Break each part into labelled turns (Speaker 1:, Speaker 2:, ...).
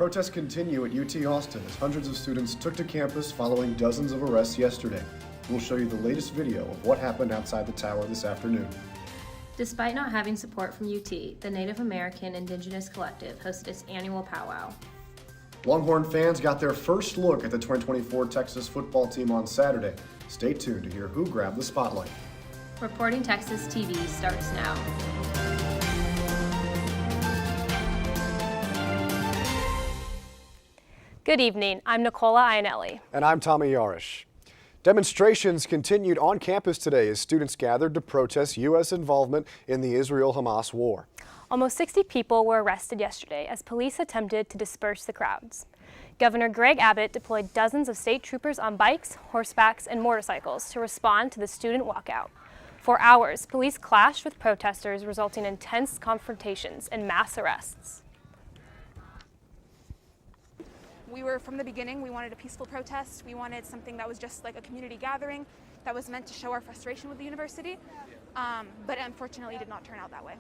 Speaker 1: Protests continue at UT Austin as hundreds of students took to campus following dozens of arrests yesterday. We'll show you the latest video of what happened outside the tower this afternoon.
Speaker 2: Despite not having support from UT, the Native American Indigenous Collective hosted its annual powwow.
Speaker 1: Longhorn fans got their first look at the 2024 Texas football team on Saturday. Stay tuned to hear who grabbed the spotlight.
Speaker 2: Reporting Texas TV starts now.
Speaker 3: Good evening, I'm Nicola Ionelli.
Speaker 4: And I'm Tommy Yarish. Demonstrations continued on campus today as students gathered to protest U.S. involvement in the Israel-Hamas war.
Speaker 3: Almost 60 people were arrested yesterday as police attempted to disperse the crowds. Governor Greg Abbott deployed dozens of state troopers on bikes, horsebacks, and motorcycles to respond to the student walkout. For hours, police clashed with protesters, resulting in tense confrontations and mass arrests.
Speaker 5: From the beginning, we wanted a peaceful protest. We wanted something that was just like a community gathering that was meant to show our frustration with the university, but unfortunately did not turn out that way.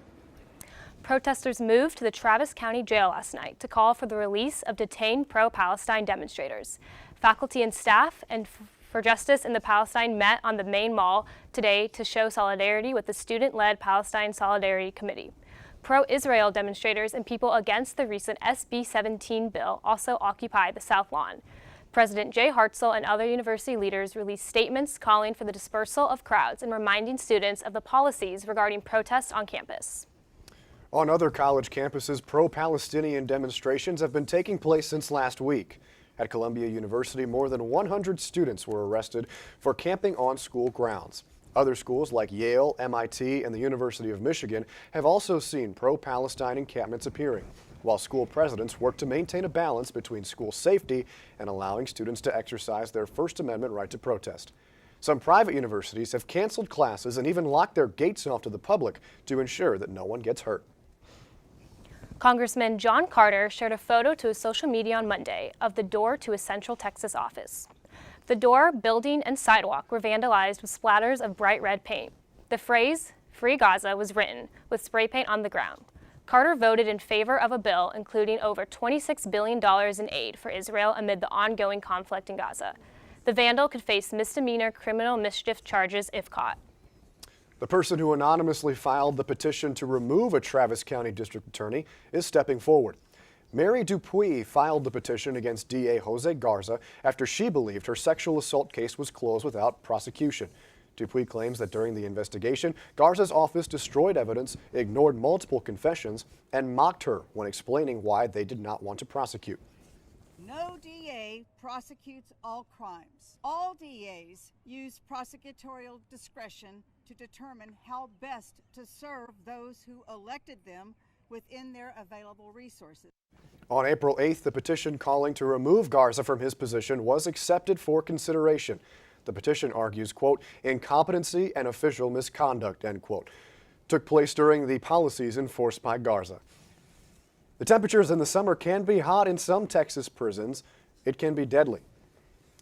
Speaker 3: Protesters moved to the Travis County Jail last night to call for the release of detained pro-Palestine demonstrators. Faculty and staff and for Justice in the Palestine met on the main mall today to show solidarity with the student-led Palestine Solidarity Committee. Pro-Israel demonstrators and people against the recent SB 17 bill also occupy the South Lawn. President Jay Hartzell and other university leaders released statements calling for the dispersal of crowds and reminding students of the policies regarding protests on campus.
Speaker 4: On other college campuses, pro-Palestinian demonstrations have been taking place since last week. At Columbia University, more than 100 students were arrested for camping on school grounds. Other schools like Yale, MIT, and the University of Michigan have also seen pro-Palestine encampments appearing, while school presidents work to maintain a balance between school safety and allowing students to exercise their First Amendment right to protest. Some private universities have canceled classes and even locked their gates off to the public to ensure that no one gets hurt.
Speaker 3: Congressman John Carter shared a photo to his social media on Monday of the door to his Central Texas office. The door, building, and sidewalk were vandalized with splatters of bright red paint. The phrase, "Free Gaza," was written with spray paint on the ground. Carter voted in favor of a bill including over $26 billion in aid for Israel amid the ongoing conflict in Gaza. The vandal could face misdemeanor criminal mischief charges if caught.
Speaker 4: The person who anonymously filed the petition to remove a Travis County District Attorney is stepping forward. Mary Dupuy filed the petition against DA Jose Garza after she believed her sexual assault case was closed without prosecution. Dupuy claims that during the investigation, Garza's office destroyed evidence, ignored multiple confessions, and mocked her when explaining why they did not want to prosecute.
Speaker 6: No DA prosecutes all crimes. All DAs use prosecutorial discretion to determine how best to serve those who elected them within their available resources.
Speaker 4: On April 8th, the petition calling to remove Garza from his position was accepted for consideration. The petition argues, quote, incompetency and official misconduct, end quote, took place during the policies enforced by Garza. The temperatures in the summer can be hot in some Texas prisons. It can be deadly.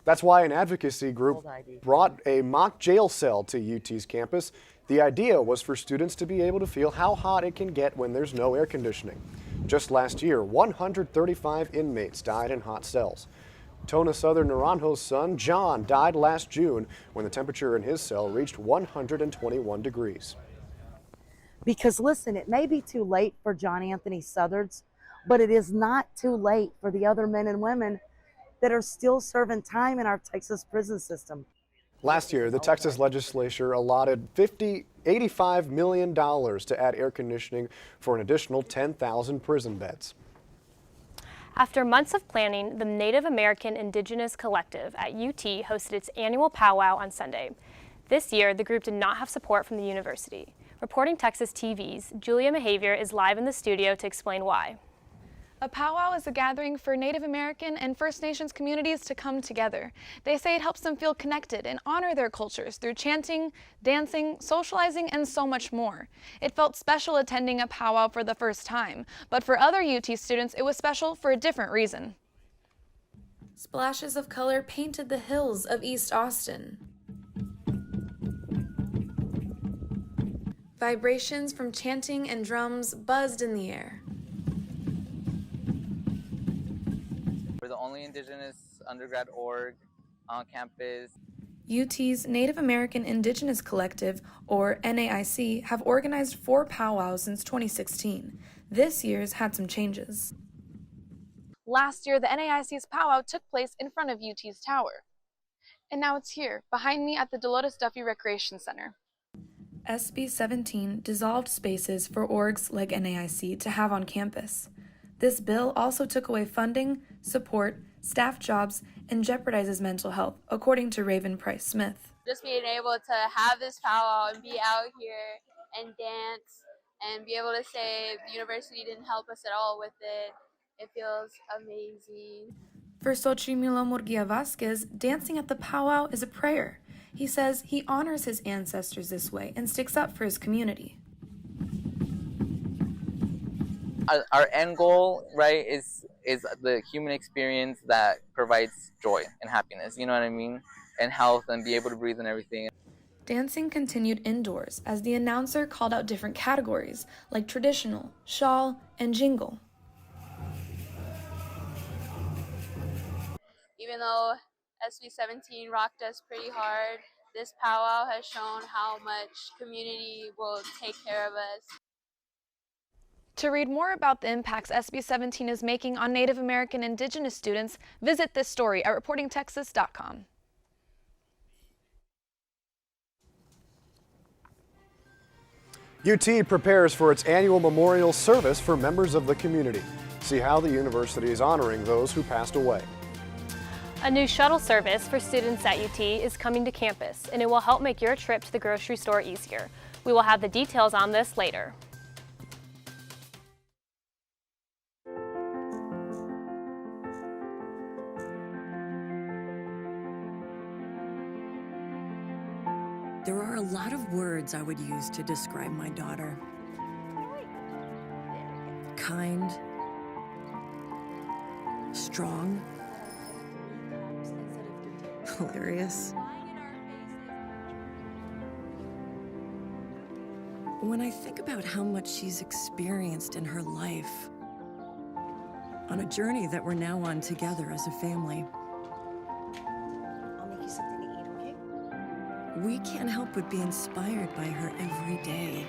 Speaker 4: That's why an advocacy group brought a mock jail cell to UT's campus. The idea was for students to be able to feel how hot it can get when there's no air conditioning. Just last year, 135 inmates died in hot cells. Tona Southern Naranjo's son, John, died last June when the temperature in his cell reached 121 degrees.
Speaker 7: Because listen, it may be too late for John Anthony Southerns, but it is not too late for the other men and women that are still serving time in our Texas prison system.
Speaker 4: Last year, the Texas legislature allotted $85 million to add air conditioning for an additional 10,000 prison beds.
Speaker 3: After months of planning, the Native American Indigenous Collective at UT hosted its annual powwow on Sunday. This year, the group did not have support from the university. Reporting Texas TV's Julia Mahavier is live in the studio to explain why.
Speaker 5: A powwow is a gathering for Native American and First Nations communities to come together. They say it helps them feel connected and honor their cultures through chanting, dancing, socializing, and so much more. It felt special attending a powwow for the first time, but for other UT students, it was special for a different reason.
Speaker 8: Splashes of color painted the hills of East Austin. Vibrations from chanting and drums buzzed in the air.
Speaker 9: the only Indigenous undergrad org on campus.
Speaker 8: UT's Native American Indigenous Collective, or NAIC, have organized 4 powwows since 2016. This year's had some changes.
Speaker 5: Last year, the NAIC's powwow took place in front of UT's tower. And now it's here, behind me at the Dolores Duffy Recreation Center.
Speaker 8: SB 17 dissolved spaces for orgs like NAIC to have on campus. This bill also took away funding, support, staff jobs, and jeopardizes mental health, according to Raven Price Smith.
Speaker 10: Just being able to have this powwow and be out here and dance and be able to say the university didn't help us at all with it, it feels amazing.
Speaker 8: For Xochimilco Murguia Vasquez, dancing at the powwow is a prayer. He says he honors his ancestors this way and sticks up for his community.
Speaker 9: Our end goal, right, is the human experience that provides joy and happiness, you know what I mean? And health and be able to breathe and everything.
Speaker 8: Dancing continued indoors as the announcer called out different categories like traditional, shawl, and jingle.
Speaker 10: Even though SB 17 rocked us pretty hard, this powwow has shown how much community will take care of us.
Speaker 5: To read more about the impacts SB 17 is making on Native American Indigenous students, visit this story at reportingtexas.com.
Speaker 4: UT prepares for its annual memorial service for members of the community. See how the university is honoring those who passed away.
Speaker 3: A new shuttle service for students at UT is coming to campus, and it will help make your trip to the grocery store easier. We will have the details on this later.
Speaker 11: There are a lot of words I would use to describe my daughter. Kind, strong, hilarious. When I think about how much she's experienced in her life, on a journey that we're now on together as a family,
Speaker 7: I'll make you something to eat, okay?
Speaker 11: we can't help but be inspired by her every day.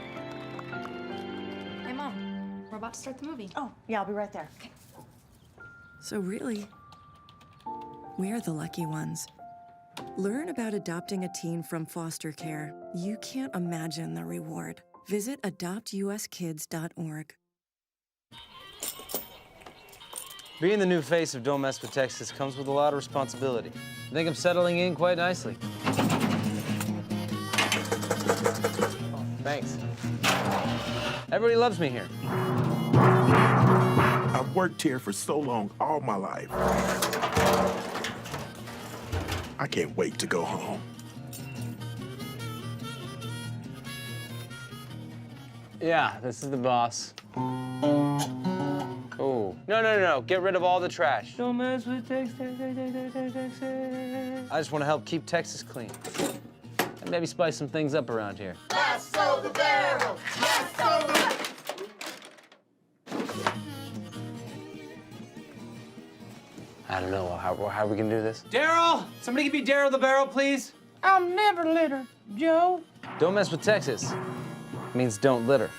Speaker 12: Hey, Mom, we're about to start the movie.
Speaker 7: Oh, yeah, I'll be right there. Okay.
Speaker 11: So really, we're the lucky ones. Learn about adopting a teen from foster care. You can't imagine the reward. Visit adoptuskids.org.
Speaker 13: Being the new face of Don't Mess with Texas comes with a lot of responsibility. I think I'm settling in quite nicely. Oh, thanks. Everybody loves me here.
Speaker 14: I've worked here for so long, all my life. I can't wait to go home.
Speaker 13: Yeah, this is the boss. Oh, no. Get rid of all the trash. Don't mess with Texas. I just want to help keep Texas clean. And maybe spice some things up around here.
Speaker 15: Lasso the barrel! Lasso the...
Speaker 13: I don't know. How are we gonna do this? Daryl! Somebody give me Daryl the barrel, please.
Speaker 15: I'll never litter, Joe.
Speaker 13: Don't mess with Texas. Means don't litter.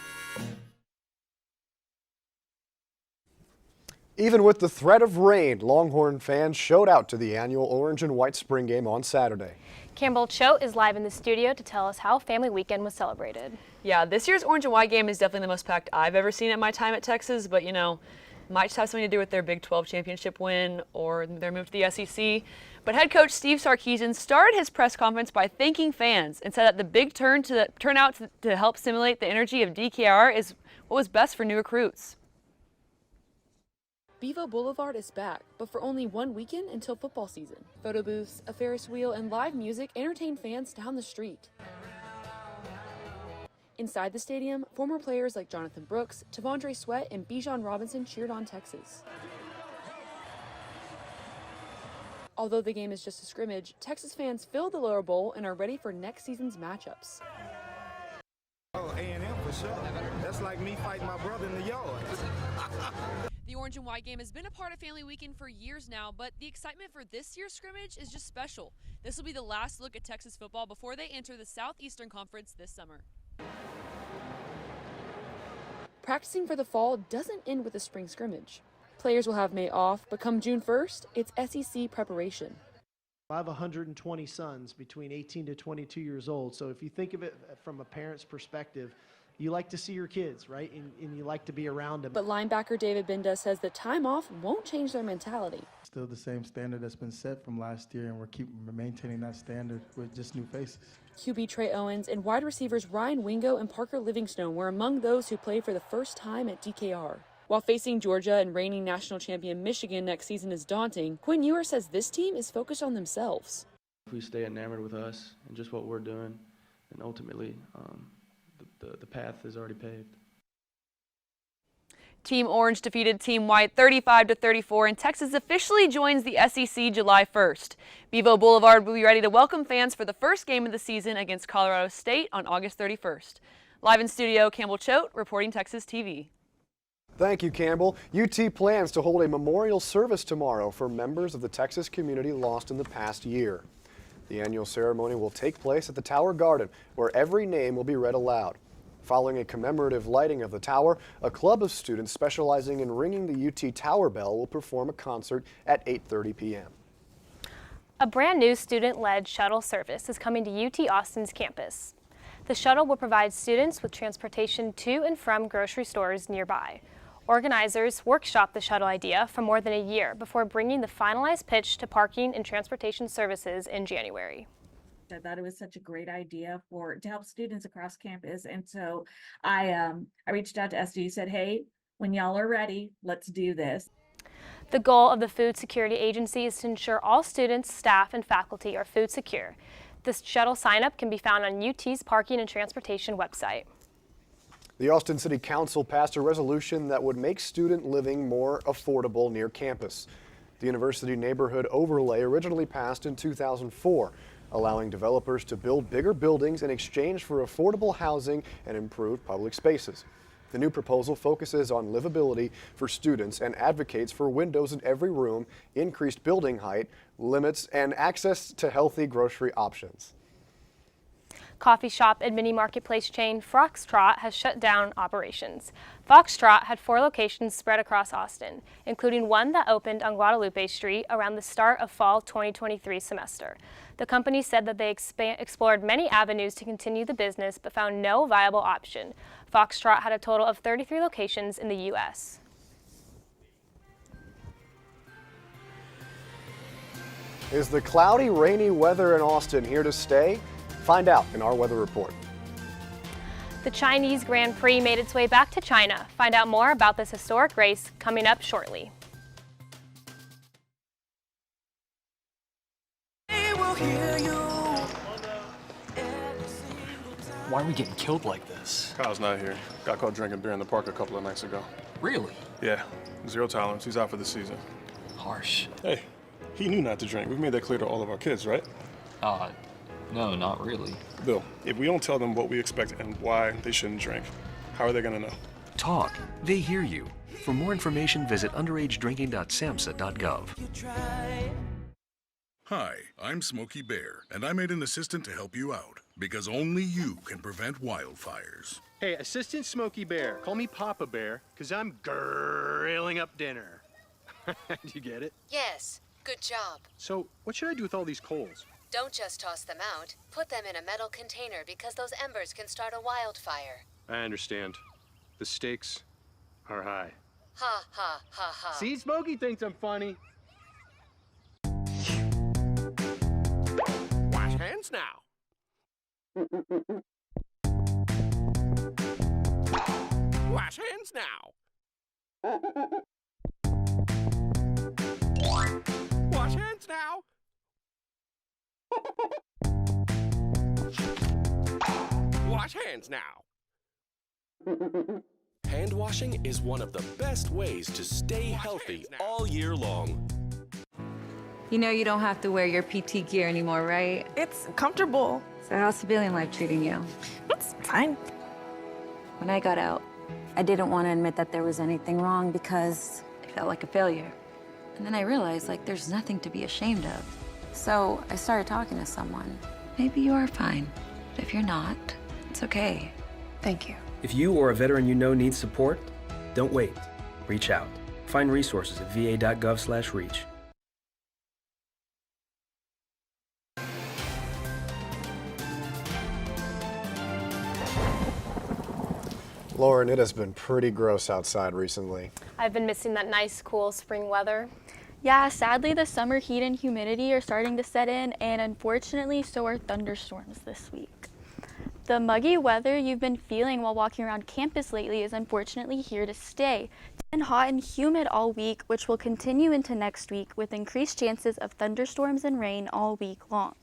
Speaker 4: Even with the threat of rain, Longhorn fans showed out to the annual Orange and White Spring Game on Saturday.
Speaker 3: Campbell Cho is live in the studio to tell us how Family Weekend was celebrated.
Speaker 16: Yeah, this year's Orange and White Game is definitely the most packed I've ever seen at my time at Texas, but you know, might just have something to do with their Big 12 championship win or their move to the SEC. But head coach Steve Sarkisian started his press conference by thanking fans and said that the big turnout to help stimulate the energy of DKR is what was best for new recruits. Bevo Boulevard is back, but for only one weekend until football season. Photo booths, a Ferris wheel, and live music entertain fans down the street. Inside the stadium, former players like Jonathan Brooks, Tavondre Sweat, and Bijan Robinson cheered on Texas. Although the game is just a scrimmage, Texas fans filled the lower bowl and are ready for next season's matchups.
Speaker 17: Oh, A&M for sure. That's like me fighting my brother in the yard.
Speaker 16: The
Speaker 17: The orange and white game has been a part of Family Weekend for years now, but the excitement for this year's scrimmage is just special. This will be the last look at Texas football before they enter the Southeastern Conference this summer. Practicing for the fall doesn't end with a spring scrimmage. Players will have May off, but come June 1st, it's SEC preparation.
Speaker 18: I have 120 sons between 18 to 22 years old, so if you think of it from a parent's perspective, you like to see your kids, right? And you like to be around them.
Speaker 17: But linebacker David Binda says that time off won't change their mentality.
Speaker 19: Still the same standard that's been set from last year, and we're maintaining that standard with just new faces.
Speaker 17: QB Trey Owens and wide receivers Ryan Wingo and Parker Livingstone were among those who played for the first time at DKR. While facing Georgia and reigning national champion Michigan next season is daunting, Quinn Ewer says this team is focused on themselves.
Speaker 20: If we stay enamored with us and just what we're doing, and ultimately the path is already paved.
Speaker 17: Team Orange defeated Team White 35-34, and Texas officially joins the SEC July 1st. Bevo Boulevard will be ready to welcome fans for the first game of the season against Colorado State on August 31st. Live in studio, Campbell Choate, reporting Texas TV.
Speaker 4: Thank you, Campbell. UT plans to hold a memorial service tomorrow for members of the Texas community lost in the past year. The annual ceremony will take place at the Tower Garden, where every name will be read aloud. Following a commemorative lighting of the tower, a club of students specializing in ringing the UT Tower Bell will perform a concert at 8:30 p.m.
Speaker 3: A brand new student-led shuttle service is coming to UT Austin's campus. The shuttle will provide students with transportation to and from grocery stores nearby. Organizers workshopped the shuttle idea for more than a year before bringing the finalized pitch to Parking and Transportation Services in January.
Speaker 21: I thought it was such a great idea to help students across campus, and so I reached out to SDU, said, hey, when y'all are ready, let's do this.
Speaker 3: The goal of the Food Security Agency is to ensure all students, staff, and faculty are food secure. This shuttle sign-up can be found on UT's Parking and Transportation website.
Speaker 4: The Austin City Council passed a resolution that would make student living more affordable near campus. The University Neighborhood Overlay originally passed in 2004, allowing developers to build bigger buildings in exchange for affordable housing and improved public spaces. The new proposal focuses on livability for students and advocates for windows in every room, increased building height, limits, and access to healthy grocery options.
Speaker 3: Coffee shop and mini marketplace chain Foxtrot has shut down operations. Foxtrot had 4 locations spread across Austin, including one that opened on Guadalupe Street around the start of fall 2023 semester. The company said that they explored many avenues to continue the business but found no viable option. Foxtrot had a total of 33 locations in the U.S.
Speaker 4: Is the cloudy, rainy weather in Austin here to stay? Find out in our weather report.
Speaker 3: The Chinese Grand Prix made its way back to China. Find out more about this historic race coming up shortly.
Speaker 22: Why are we getting killed like this?
Speaker 23: Kyle's not here. Got caught drinking beer in the park a couple of nights ago.
Speaker 22: Really?
Speaker 23: Yeah, 0 tolerance. He's out for the season.
Speaker 22: Harsh.
Speaker 23: Hey, he knew not to drink. We've made that clear to all of our kids, right?
Speaker 22: No, not really.
Speaker 23: Bill, if we don't tell them what we expect and why they shouldn't drink, how are they gonna know?
Speaker 24: Talk. They hear you. For more information, visit underagedrinking.samhsa.gov.
Speaker 25: Hi, I'm Smokey Bear, and I made an assistant to help you out, because only you can prevent wildfires.
Speaker 26: Hey, Assistant Smokey Bear, call me Papa Bear, because I'm grilling up dinner. Do you get it?
Speaker 27: Yes, good job.
Speaker 26: So, what should I do with all these coals?
Speaker 27: Don't just toss them out. Put them in a metal container because those embers can start a wildfire.
Speaker 26: I understand. The stakes are high.
Speaker 27: Ha ha ha ha.
Speaker 26: See, Smokey thinks I'm funny.
Speaker 28: Wash hands now. Wash hands now. Wash hands now. Wash hands now.
Speaker 29: Hand washing is one of the best ways to stay healthy all year long.
Speaker 30: You know you don't have to wear your PT gear anymore, right?
Speaker 31: It's comfortable.
Speaker 30: So how's civilian life treating you?
Speaker 31: It's fine.
Speaker 30: When I got out, I didn't want to admit that there was anything wrong because
Speaker 1: felt like a failure. And then I realized, like, there's nothing to be ashamed of. So I started talking to someone. Maybe you are fine, but if you're not, it's okay.
Speaker 31: Thank you.
Speaker 2: If you or a veteran you know needs support, don't wait. Reach out. Find resources at va.gov/reach.
Speaker 4: Lauren, it has been pretty gross outside recently.
Speaker 3: I've been missing that nice, cool spring weather.
Speaker 5: Yeah, sadly the summer heat and humidity are starting to set in, and unfortunately so are thunderstorms this week. The muggy weather you've been feeling while walking around campus lately is unfortunately here to stay. It's been hot and humid all week, which will continue into next week with increased chances of thunderstorms and rain all week long.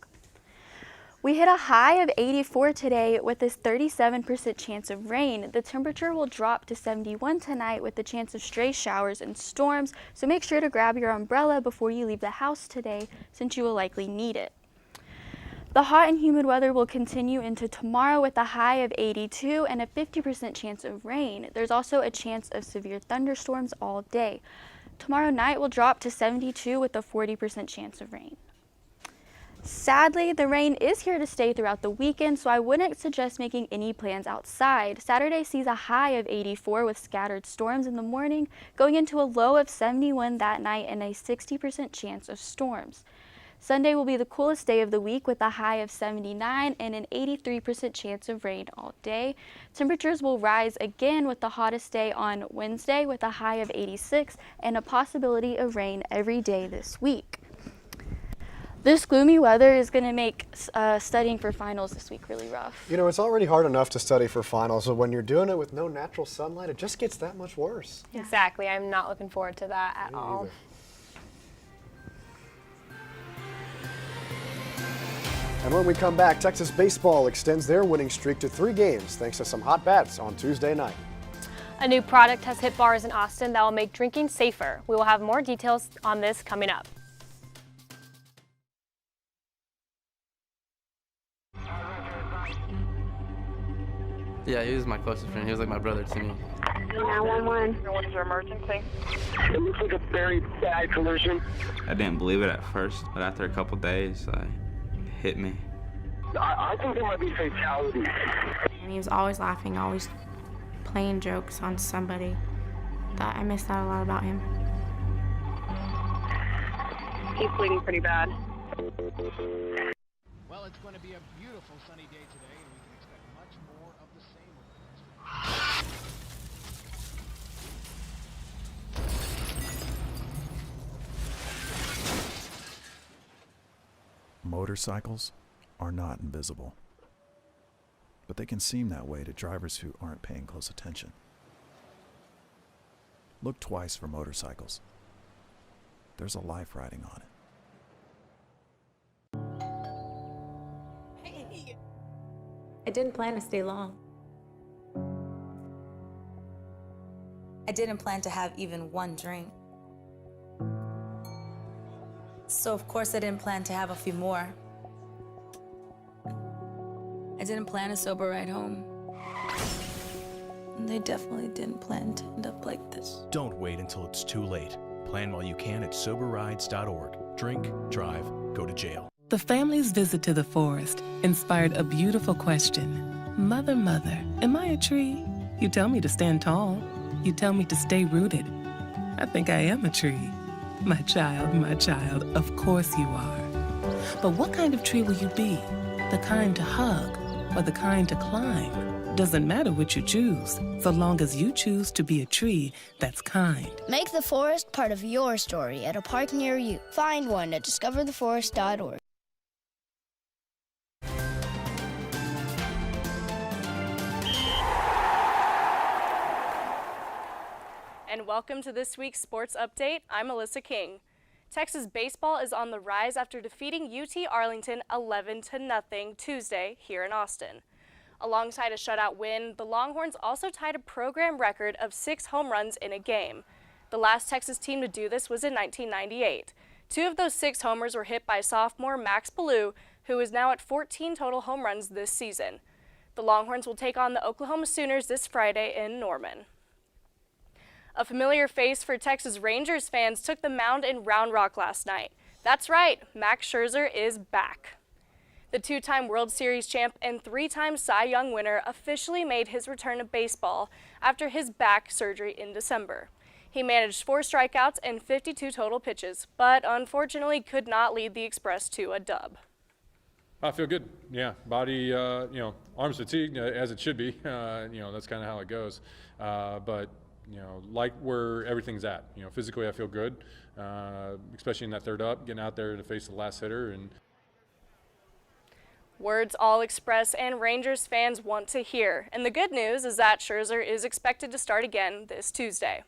Speaker 5: We hit a high of 84 today with this 37% chance of rain. The temperature will drop to 71 tonight with the chance of stray showers and storms, so make sure to grab your umbrella before you leave the house today since you will likely need it. The hot and humid weather will continue into tomorrow with a high of 82 and a 50% chance of rain. There's also a chance of severe thunderstorms all day. Tomorrow night will drop to 72 with a 40% chance of rain. Sadly, the rain is here to stay throughout the weekend, so I wouldn't suggest making any plans outside. Saturday sees a high of 84 with scattered storms in the morning, going into a low of 71 that night and a 60% chance of storms. Sunday will be the coolest day of the week with a high of 79 and an 83% chance of rain all day. Temperatures will rise again with the hottest day on Wednesday with a high of 86 and a possibility of rain every day this week. This gloomy weather is going to make studying for finals this week really rough.
Speaker 4: You know, it's already hard enough to study for finals, but when you're doing it with no natural sunlight, it just gets that much worse.
Speaker 3: Yeah. Exactly. I'm not looking forward to that at all.
Speaker 4: Either. And when we come back, Texas baseball extends their winning streak to 3 games thanks to some hot bats on Tuesday night.
Speaker 3: A new product has hit bars in Austin that will make drinking safer. We will have more details on this coming up.
Speaker 6: Yeah, he was my closest friend. He was like my brother to me.
Speaker 7: 911. What is your emergency? It looks like a very bad collision.
Speaker 8: I didn't believe it at first, but after a couple days, it hit me.
Speaker 7: I think there might be fatality.
Speaker 9: And he was always laughing, always playing jokes on somebody. That I missed out a lot about him.
Speaker 7: He's bleeding pretty bad.
Speaker 10: Well, it's going to be a beautiful sunny day today, and we can expect much more of the same over the next
Speaker 11: Motorcycles are not invisible, but they can seem that way to drivers who aren't paying close attention. Look twice for motorcycles. There's a life riding on it.
Speaker 9: Hey! I didn't plan to stay long.
Speaker 12: I didn't plan to have even one drink. So of course I didn't plan to have a few more. I didn't plan a sober ride home. And they definitely didn't plan to end up like this.
Speaker 14: Don't wait until it's too late. Plan while you can at SoberRides.org. Drink, drive, go to jail.
Speaker 32: The family's visit to the forest inspired a beautiful question. Mother, mother, am I a tree? You tell me to stand tall. You tell me to stay rooted. I think I am a tree. My child, of course you are. But what kind of tree will you be? The kind to hug or the kind to climb? Doesn't matter what you choose, so long as you choose to be a tree that's kind.
Speaker 33: Make the forest part of your story at a park near you. Find one at discovertheforest.org.
Speaker 34: And welcome to this week's sports update. I'm Alyssa King. Texas baseball is on the rise after defeating UT Arlington 11-0 Tuesday here in Austin. Alongside a shutout win, the Longhorns also tied a program record of 6 home runs in a game. The last Texas team to do this was in 1998. 2 of those 6 homers were hit by sophomore Max Ballou, who is now at 14 total home runs this season. The Longhorns will take on the Oklahoma Sooners this Friday in Norman. A familiar face for Texas Rangers fans took the mound in Round Rock last night. That's right, Max Scherzer is back. The two-time World Series champ and three-time Cy Young winner officially made his return to baseball after his back surgery in December. He managed 4 strikeouts and 52 total pitches, but unfortunately could not lead the Express to a dub.
Speaker 13: I feel good. Yeah, body, arms fatigued as it should be. That's kind of how it goes. But like where everything's at. Physically I feel good, especially in that third up, getting out there to face the last hitter. And
Speaker 34: words all Express and Rangers fans want to hear. And the good news is that Scherzer is expected to start again this Tuesday.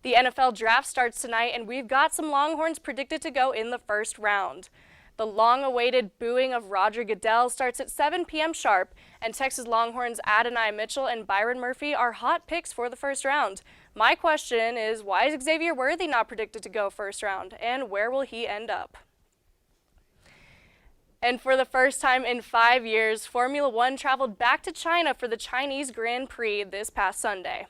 Speaker 34: The NFL draft starts tonight, and we've got some Longhorns predicted to go in the first round. The long-awaited booing of Roger Goodell starts at 7 p.m. sharp, and Texas Longhorns Adonai Mitchell and Byron Murphy are hot picks for the first round. My question is, why is Xavier Worthy not predicted to go first round, and where will he end up? And for the first time in 5 years, Formula One traveled back to China for the Chinese Grand Prix this past Sunday.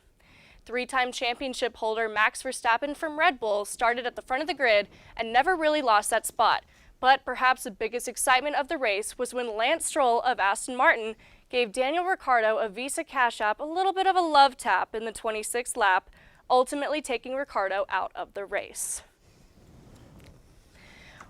Speaker 34: 3-time championship holder Max Verstappen from Red Bull started at the front of the grid and never really lost that spot. But perhaps the biggest excitement of the race was when Lance Stroll of Aston Martin gave Daniel Ricciardo a Visa Cash App a little bit of a love tap in the 26th lap, ultimately taking Ricciardo out of the race.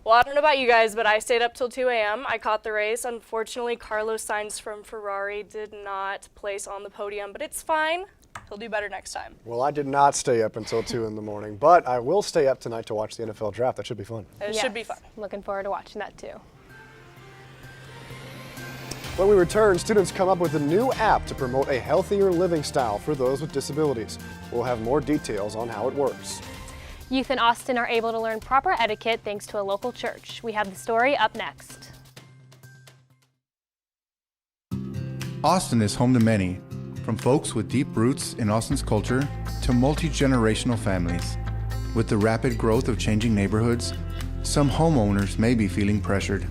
Speaker 34: Well, I don't know about you guys, but I stayed up till 2 a.m. I caught the race. Unfortunately, Carlos Sainz from Ferrari did not place on the podium, but it's fine. He'll do better next time.
Speaker 4: Well, I did not stay up until 2 in the morning, but I will stay up tonight to watch the NFL draft. That should be fun.
Speaker 34: It should be fun.
Speaker 3: Looking forward to watching that too.
Speaker 4: When we return, students come up with a new app to promote a healthier living style for those with disabilities. We'll have more details on how it works.
Speaker 3: Youth in Austin are able to learn proper etiquette thanks to a local church. We have the story up next.
Speaker 15: Austin is home to many, from folks with deep roots in Austin's culture to multi-generational families. With the rapid growth of changing neighborhoods, some homeowners may be feeling pressured.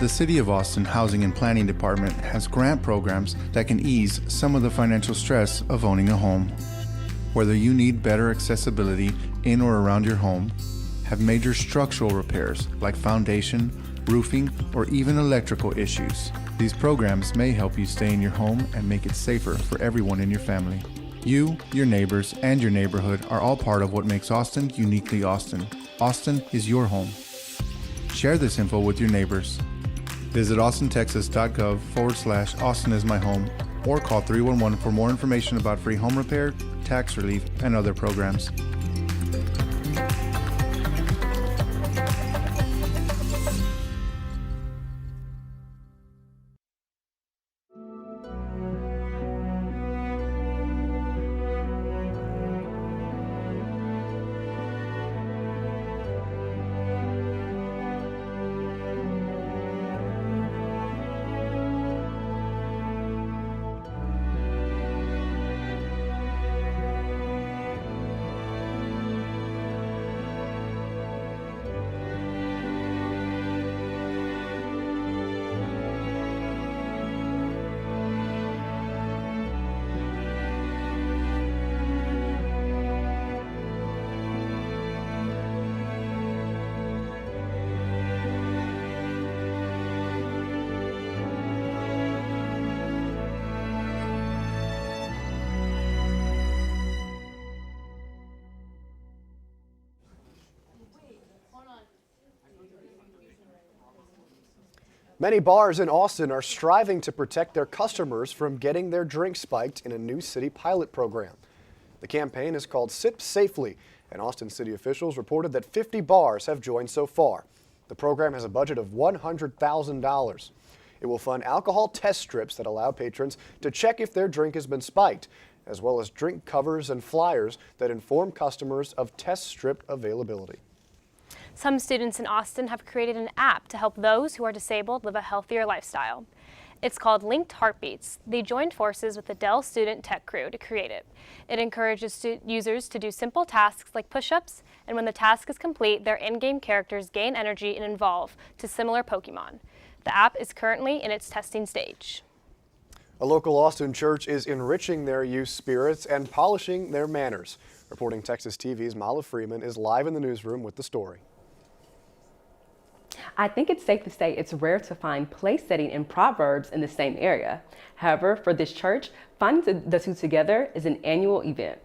Speaker 15: The City of Austin Housing and Planning Department has grant programs that can ease some of the financial stress of owning a home. Whether you need better accessibility in or around your home, have major structural repairs like foundation, roofing, or even electrical issues, these programs may help you stay in your home and make it safer for everyone in your family. You, your neighbors, and your neighborhood are all part of what makes Austin uniquely Austin. Austin is your home. Share this info with your neighbors. Visit austintexas.gov/Austin is my home or call 311 for more information about free home repair, tax relief, and other programs.
Speaker 4: Many bars in Austin are striving to protect their customers from getting their drinks spiked in a new city pilot program. The campaign is called Sip Safely, and Austin city officials reported that 50 bars have joined so far. The program has a budget of $100,000. It will fund alcohol test strips that allow patrons to check if their drink has been spiked, as well as drink covers and flyers that inform customers of test strip availability.
Speaker 3: Some students in Austin have created an app to help those who are disabled live a healthier lifestyle. It's called Linked Heartbeats. They joined forces with the Dell Student Tech Crew to create it. It encourages users to do simple tasks like push-ups, and when the task is complete, their in-game characters gain energy and evolve to similar Pokemon. The app is currently in its testing stage.
Speaker 4: A local Austin church is enriching their youth spirits and polishing their manners. Reporting Texas TV's Mala Freeman is live in the newsroom with the story.
Speaker 16: I think it's safe to say it's rare to find place setting and proverbs in the same area. However, for this church, finding the two together is an annual event.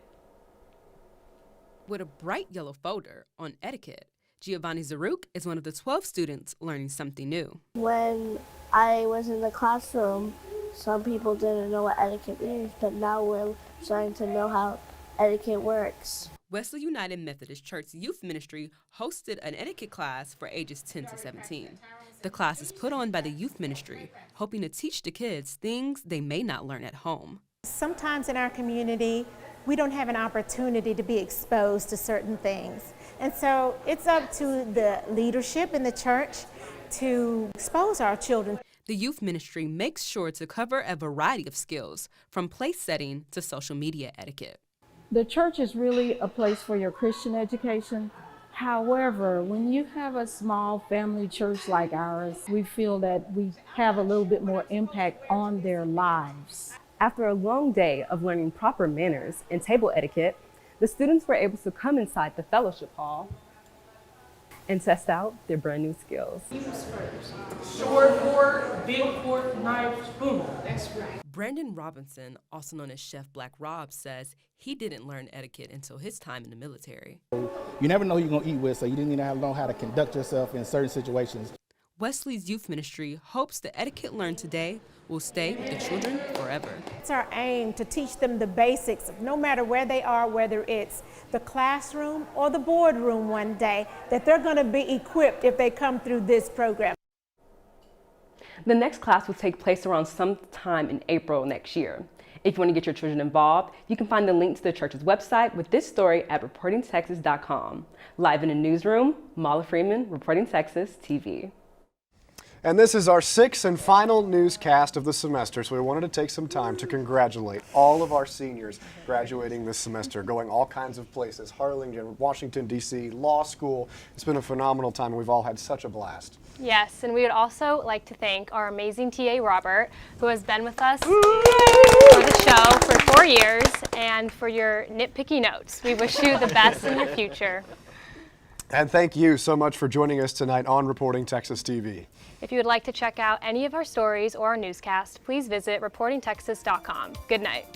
Speaker 17: With a bright yellow folder on etiquette, Giovanni Zaruk is one of the 12 students learning something new.
Speaker 18: When I was in the classroom, some people didn't know what etiquette means, but now we're starting to know how etiquette works.
Speaker 17: Wesley United Methodist Church Youth Ministry hosted an etiquette class for ages 10 to 17. The class is put on by the youth ministry, hoping to teach the kids things they may not learn at home.
Speaker 19: Sometimes in our community, we don't have an opportunity to be exposed to certain things. And so it's up to the leadership in the church to expose our children.
Speaker 17: The youth ministry makes sure to cover a variety of skills, from place setting to social media etiquette.
Speaker 20: The church is really a place for your Christian education. However, when you have a small family church like ours, we feel that we have a little bit more impact on their lives.
Speaker 16: After a long day of learning proper manners and table etiquette, the students were able to come inside the fellowship hall and test out their brand new skills.
Speaker 21: Use first. Short fork, big fork, knife, spoon. That's right.
Speaker 17: Brandon Robinson, also known as Chef Black Rob, says he didn't learn etiquette until his time in the military.
Speaker 22: You never know who you're going to eat with, so you didn't even know how to conduct yourself in certain situations.
Speaker 17: Wesley's youth ministry hopes the etiquette learned today will stay with the children forever.
Speaker 19: It's our aim to teach them the basics, no matter where they are, whether it's the classroom or the boardroom one day, that they're going to be equipped if they come through this program.
Speaker 16: The next class will take place around sometime in April next year. If you want to get your children involved, you can find the link to the church's website with this story at reportingtexas.com. Live in the newsroom, Mala Freeman, Reporting Texas TV.
Speaker 4: And this is our sixth and final newscast of the semester, so we wanted to take some time to congratulate all of our seniors graduating this semester, going all kinds of places, Harlingen, Washington, D.C., law school. It's been a phenomenal time, and we've all had such a blast.
Speaker 3: Yes, and we would also like to thank our amazing TA, Robert, who has been with us for the show for 4 years, and for your nitpicky notes. We wish you the best in your future.
Speaker 4: And thank you so much for joining us tonight on Reporting Texas TV.
Speaker 3: If you would like to check out any of our stories or our newscast, please visit reportingtexas.com. Good night.